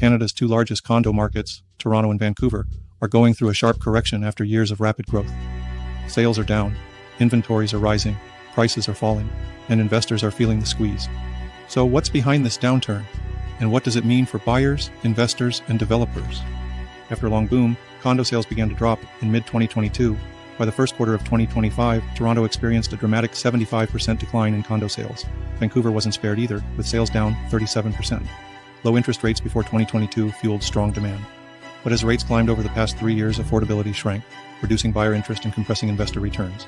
Canada's two largest condo markets, Toronto and Vancouver, are going through a sharp correction after years of rapid growth. Sales are down, inventories are rising, prices are falling, and investors are feeling the squeeze. So what's behind this downturn? And what does it mean for buyers, investors, and developers? After a long boom, condo sales began to drop in mid-2022. By the first quarter of 2025, Toronto experienced a dramatic 75% decline in condo sales. Vancouver wasn't spared either, with sales down 37%. Low interest rates before 2022 fueled strong demand. But as rates climbed over the past 3 years, affordability shrank, reducing buyer interest and compressing investor returns.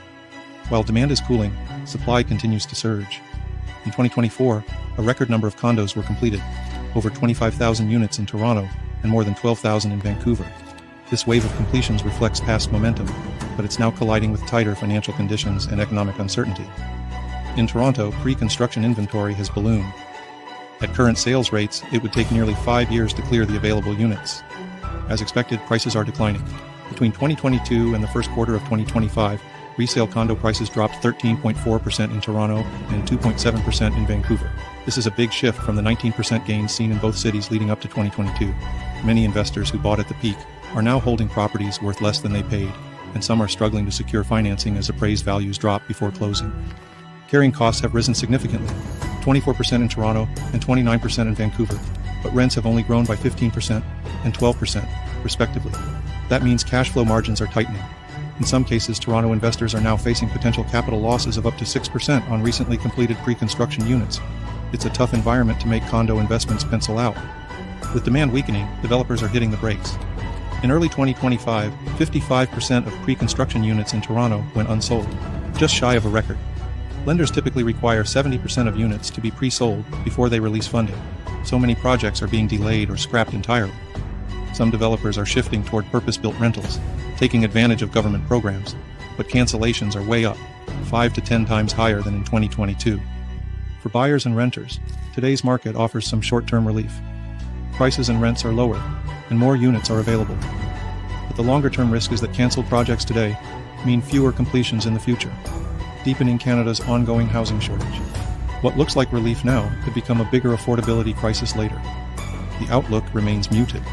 While demand is cooling, supply continues to surge. In 2024, a record number of condos were completed, over 25,000 units in Toronto and more than 12,000 in Vancouver. This wave of completions reflects past momentum, but it's now colliding with tighter financial conditions and economic uncertainty. In Toronto, pre-construction inventory has ballooned. At current sales rates, it would take nearly 5 years to clear the available units. As expected, prices are declining. Between 2022 and the first quarter of 2025, resale condo prices dropped 13.4% in Toronto and 2.7% in Vancouver. This is a big shift from the 19% gains seen in both cities leading up to 2022. Many investors who bought at the peak are now holding properties worth less than they paid, and some are struggling to secure financing as appraised values drop before closing. Carrying costs have risen significantly, 24% in Toronto and 29% in Vancouver, but rents have only grown by 15% and 12%, respectively. That means cash flow margins are tightening. In some cases, Toronto investors are now facing potential capital losses of up to 6% on recently completed pre-construction units. It's a tough environment to make condo investments pencil out. With demand weakening, developers are hitting the brakes. In early 2025, 55% of pre-construction units in Toronto went unsold, just shy of a record. Lenders typically require 70% of units to be pre-sold before they release funding. So many projects are being delayed or scrapped entirely. Some developers are shifting toward purpose-built rentals, taking advantage of government programs, but cancellations are way up, 5 to 10 times higher than in 2022. For buyers and renters, today's market offers some short-term relief. Prices and rents are lower, and more units are available. But the longer-term risk is that canceled projects today mean fewer completions in the future, deepening Canada's ongoing housing shortage. What looks like relief now could become a bigger affordability crisis later. The outlook remains muted.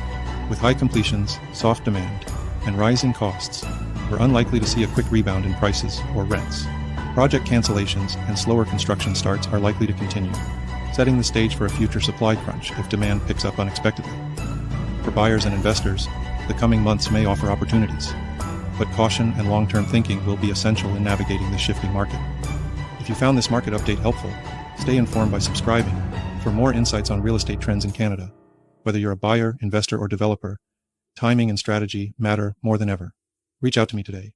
With high completions, soft demand, and rising costs, we're unlikely to see a quick rebound in prices or rents. Project cancellations and slower construction starts are likely to continue, setting the stage for a future supply crunch if demand picks up unexpectedly. For buyers and investors, the coming months may offer opportunities, but caution and long-term thinking will be essential in navigating the shifting market. If you found this market update helpful, stay informed by subscribing for more insights on real estate trends in Canada. Whether you're a buyer, investor, or developer, timing and strategy matter more than ever. Reach out to me today.